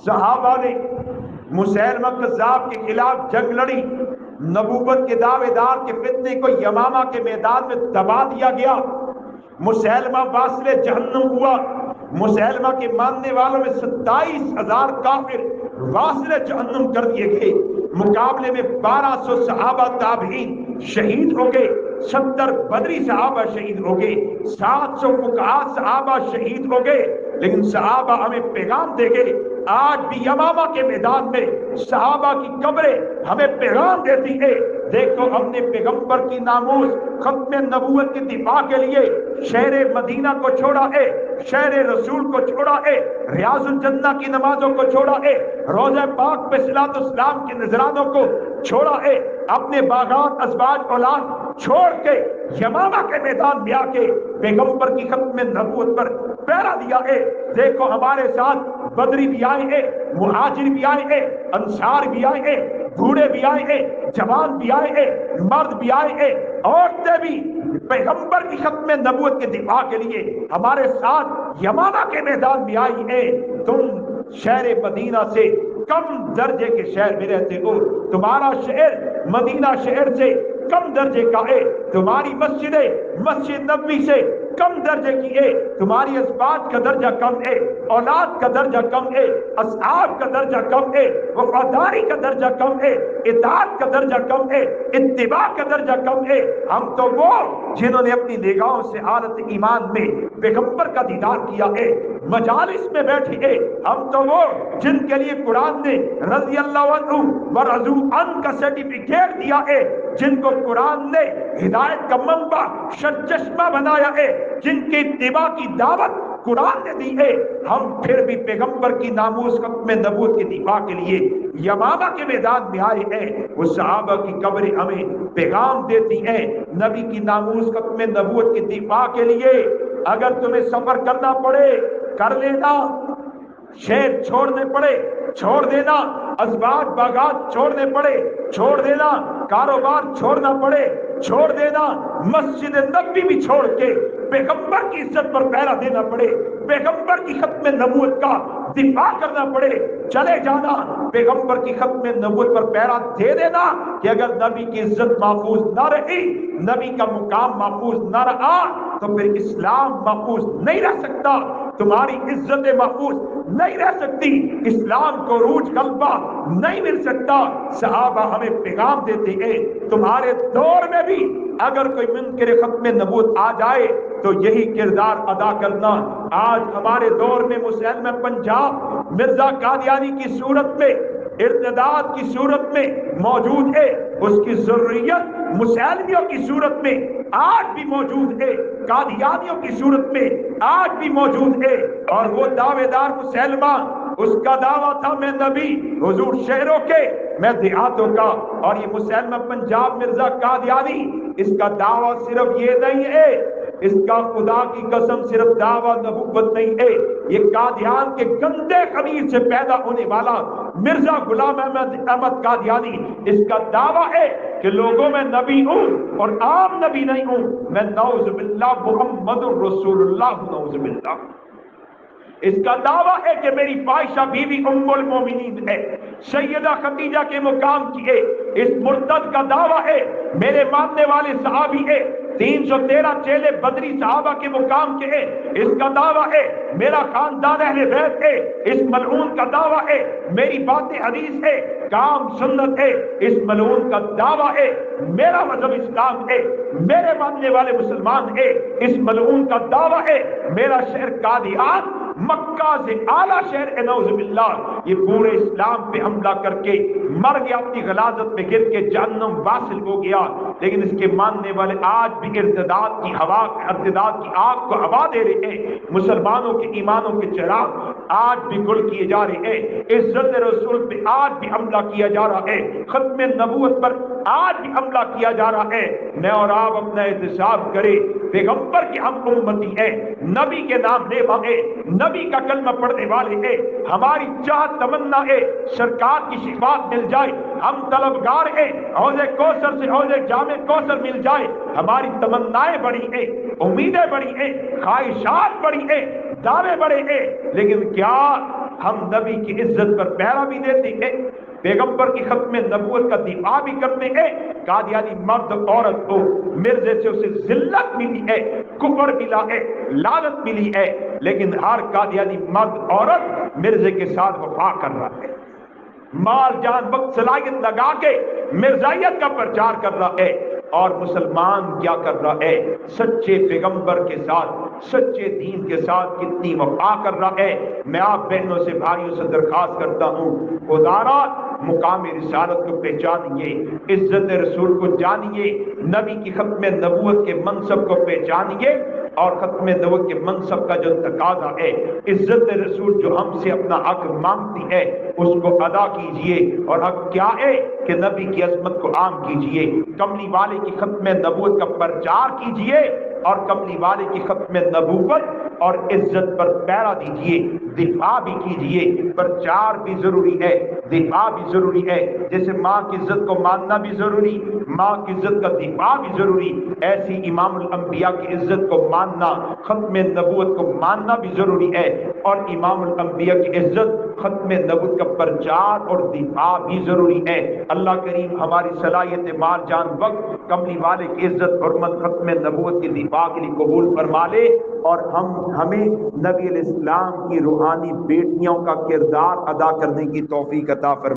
صحابہ نے مسیلمہ کذاب کے خلاف جنگ لڑی، نبوت کے دعوے دار کے فتنے کو یمامہ کے میدان میں دبا دیا گیا، مسیلمہ واصل جہنم ہوا، مسیلمہ کے ماننے والوں میں 27,000 کافر واصل جہنم کر دیے گئے، مقابلے میں 1200 صحابہ تابعین شہید ہو گئے، 70 بدری صحابہ شہید ہو گئے، 700 فقہاء صحابہ شہید ہو گئے، لیکن صحابہ ہمیں پیغام دے گئے۔ آج بھی یمامہ کے میدان میں صحابہ کی قبریں ہمیں پیغام دیتی ہے، دیکھو ہم نے پیغمبر کی ناموس ختم نبوت کے دفاع کے لیے شہر مدینہ کو چھوڑا ہے، شہر رسول کو چھوڑا ہے، ریاض الجنہ کی نمازوں کو چھوڑا ہے، روضہ پاک پہ صلاۃ السلام کے نذرانوں کو چھوڑا ہے، اپنے باغات ازواج اولاد چھوڑ کے یمامہ کے میدان میں آ کے پیغمبر کی ختم نبوت پر پہرا دیا ہے۔ دیکھو ہمارے ساتھ بدری بھی آئے ہیں، مہاجر بھی آئے ہیں، انصار بھی آئے ہیں، بوڑھے بھی آئے ہیں، جوان بھی آئے ہیں، مرد بھی آئے ہیں، عورتیں بھی پیغمبر کی ختم نبوت کے دفاع کے لیے ہمارے ساتھ یمامہ کے میدان میں آئی ہے۔ تم شہر مدینہ سے کم درجے کے شہر میں رہتے ہو، تمہارا شہر مدینہ شہر سے کم درجے کا ہے، تمہاری مسجد نبوی سے کم درجے کی ہے، تمہاری ازواج کا درجہ کم ہے، اولاد کا درجہ کم ہے، اصحاب کا درجہ کم ہے، وفاداری کا درجہ کم ہے، اطاعت کا درجہ کم ہے، اتباع کا درجہ کم ہے۔ ہم تو وہ جنہوں نے اپنی نگاہوں سے حالت ایمان میں پیغمبر کا دیدار کیا ہے، مجالس میں بیٹھے ہیں، ہم تو وہ جن کے لیے قرآن نے رضی اللہ عنہ ورضوا عنہ کا سرٹیفکیٹ دیا ہے، جن کو قرآن نے ہدایت کا منبع سرچشمہ بنایا ہے، جن کی اتباع کی دعوت قرآن نے دی ہے، ہم پھر بھی پیغمبر کی ناموس ختم نبوت کے دفاع کے لیے یمامہ کے میدان میں آئے ہیں۔ وہ صحابہ کی قبریں ہمیں پیغام دیتی ہیں، نبی کی ناموس ختم نبوت کے دفاع کے لیے اگر تمہیں سفر کرنا پڑے کر لینا، شہر چھوڑنے پڑے چھوڑ دینا، ازواج باغات چھوڑنے پڑے چھوڑ دینا، کاروبار چھوڑنا پڑے چھوڑ دینا، مسجد نبوی بھی چھوڑ کے پیغمبر کی عزت پر پہرا دینا پڑے، پیغمبر کی ختم نبوت کا دفاع کرنا پڑے، چلے جانا، پیغمبر کی ختم نبوت پر پہرا دے دینا کہ اگر نبی کی عزت محفوظ نہ رہی، نبی کا مقام محفوظ نہ رہا تو پھر اسلام محفوظ نہیں رہ سکتا، تمہاری عزت محفوظ نہیں رہ سکتی، اسلام کو عروج غلبہ نہیں مل سکتا۔ صحابہ ہمیں پیغام دیتے ہیں تمہارے دور میں بھی اگر کوئی منکر ختم نبوت آ جائے تو یہی کردار ادا کرنا۔ آج ہمارے دور میں مسلمہ پنجاب مرزا قادیانی کی صورت میں، ارتداد کی صورت میں موجود ہے، اس کی ضروریت مسلمیوں کی صورت میں آج بھی موجود ہے، قادیانیوں کی صورت میں آج بھی موجود ہے، اور وہ دعوے دار مسلمہ، اس کا دعویٰ تھا میں نبی، حضور شہروں کے میں دیہاتوں کا، اور یہ مسلمہ پنجاب مرزا قادیانی، اس کا دعویٰ صرف یہ نہیں ہے، اس کا خدا کی قسم صرف دعویٰ نبوت نہیں ہے، یہ قادیان کے گندے خمیر سے پیدا ہونے والا مرزا غلام احمد قادیانی، اس کا دعویٰ ہے کہ لوگوں میں نبی ہوں اور عام نبی نہیں ہوں، میں نعوذ باللہ محمد الرسول اللہ، نعوذ باللہ۔ اس کا دعویٰ ہے کہ میری فاحشہ بیوی ام المومنین ہے، سیدہ خدیجہ کے مقام کی ہے۔ اس مرتد کا دعویٰ ہے میرے ماننے والے صحابی ہے، 313 چیلے بدری صحابہ کے مقام کے ہیں، اس کا دعویٰ ہے میرا خاندان اہل بیت ہے۔ اس ملعون کا دعویٰ ہے میری باتیں حدیث ہے، کام سنت ہے۔ اس ملعون کا دعویٰ ہے میرا مذہب اسلام ہے، میرے ماننے والے مسلمان ہے۔ اس ملعون کا دعویٰ ہے میرا شہر قادیان مکہ سے اعلیٰ شہر ہے، نعوذ باللہ۔ یہ پورے اسلام پہ حملہ کر کے مر گیا، اپنی غلاظت میں گر کے جہنم واصل ہو گیا، لیکن اس کے ماننے والے آج بھی ارتداد کی ہوا، ارتداد کی آگ کو ہوا دے رہے ہیں۔ مسلمانوں کے ایمانوں کے چراغ آج بھی گل کیے جا رہے ہیں، عزت رسول پہ آج بھی حملہ کیا جا رہا ہے، ختم نبوت پر آج بھی حملہ کیا جا رہا ہے۔ میں اور آپ اپنا احتساب کریں، پیغمبر کی ہم امتی ہے، نبی کے نام لے مانگے، نبی کا کلمہ پڑھنے والے ہیں، ہماری چاہت تمنا ہے سرکار کی شفاعت مل جائے، ہم طلبگار ہیں حوض کوثر سے حوض جام کوثر مل جائے، ہماری تمنائیں بڑی ہیں، امیدیں بڑی ہیں، خواہشات بڑی ہیں، دعوے بڑے ہیں، لیکن کیا ہم نبی کی عزت پر پہرا بھی دیتے ہیں، پیغمبر کی ختم نبوت کا دفاع بھی کرتے ہیں۔ قادیانی مرد عورت کو مرزے سے اسے ذلت ملی ہے، کفر ملا ہے، لعنت ملی ہے، لیکن ہر قادیانی مرد عورت مرزے کے ساتھ وفا کر رہا ہے، مال جان وقت صلاحیت لگا کے مرزائیت کا پرچار کر رہا ہے۔ اور مسلمان کیا کر رہا ہے؟ سچے پیغمبر کے ساتھ، سچے دین کے ساتھ کتنی وفا کر رہا ہے۔ میں آپ بہنوں سے بھائیوں سے درخواست کرتا ہوں، خدارا مقام رسالت کو پہچانیے، عزت رسول کو جانیے، نبی کی ختم نبوت کے منصب کو پہچانیے، اور ختم نبوت کے منصب کا جو تقاضا ہے، عزت رسول جو ہم سے اپنا حق مانگتی ہے، اس کو ادا کیجئے۔ اور حق کیا ہے کہ نبی کی عظمت کو عام کیجئے، کملی والے کی ختم نبوت کا پرچار کیجئے، اور کملی والے کی ختم نبوت اور عزت پر پیرا دیجئے، دفاع بھی کیجئے۔ پرچار بھی ضروری ہے، دفاع بھی ضروری ہے، جیسے ماں کی عزت کو ماننا بھی ضروری، ماں کی عزت کا دفاع بھی ضروری، ایسی امام الانبیاء کی عزت کو ماننا، ختم نبوت کو ماننا بھی ضروری ہے، اور امام الانبیاء کی عزت، ختم نبوت کا پرچار اور دفاع بھی ضروری ہے۔ اللہ کریم ہماری صلاحیت مال جان وقت کملی والے کی عزت حرمت ختم نبوت کی دفاع کے لیے قبول فرما لے، اور ہمیں نبی علیہ السلام کی روحانی بیٹیوں کا کردار ادا کرنے کی توفیق عطا فرمائے۔